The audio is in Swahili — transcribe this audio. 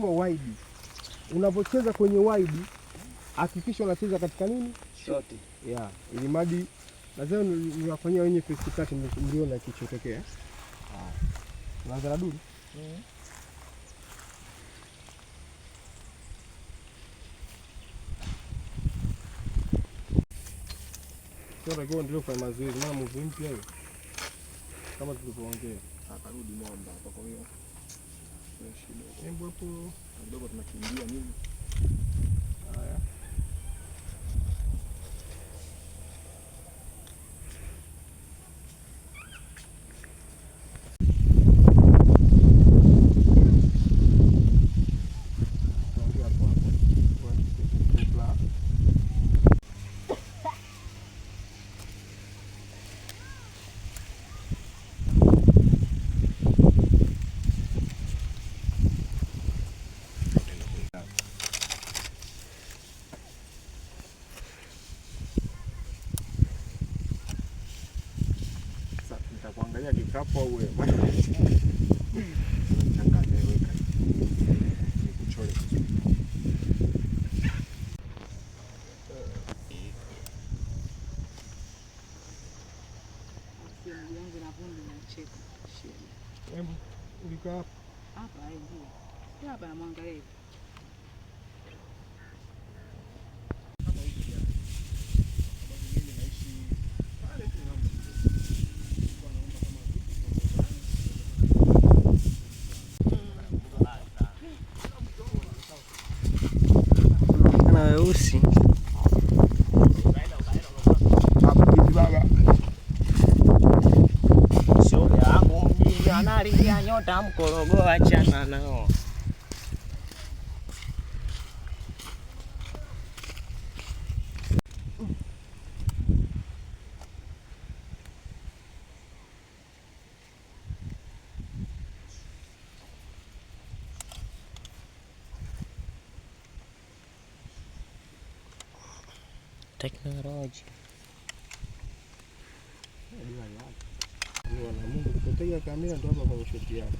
inatakiwa wide. Unapocheza kwenye wide hakikisha unacheza katika nini? Short. Yeah, ili madi lazima niwafanyia wenye first touch mliona kichotokea. Unaanza na duru? Sasa kwa ndio kwa mazoezi maana move mpya hiyo. Kama tulivyoongea. Akarudi mwamba hapa kwa hiyo. Hebu hapo kidogo tunakimbia nini? Haya. Kuangalia kikapu au wewe changanya weka nikuchore simu yangu na vumbi na cheka shida. Hebu ulikaa Hapa hivi. Hapa namwangalia. Weusi shoga yangu mjini analingia nyota mkorogo, achana nao. Teknolojia. Mungu kupoteza kamera ndo hapa kwa shoti yako.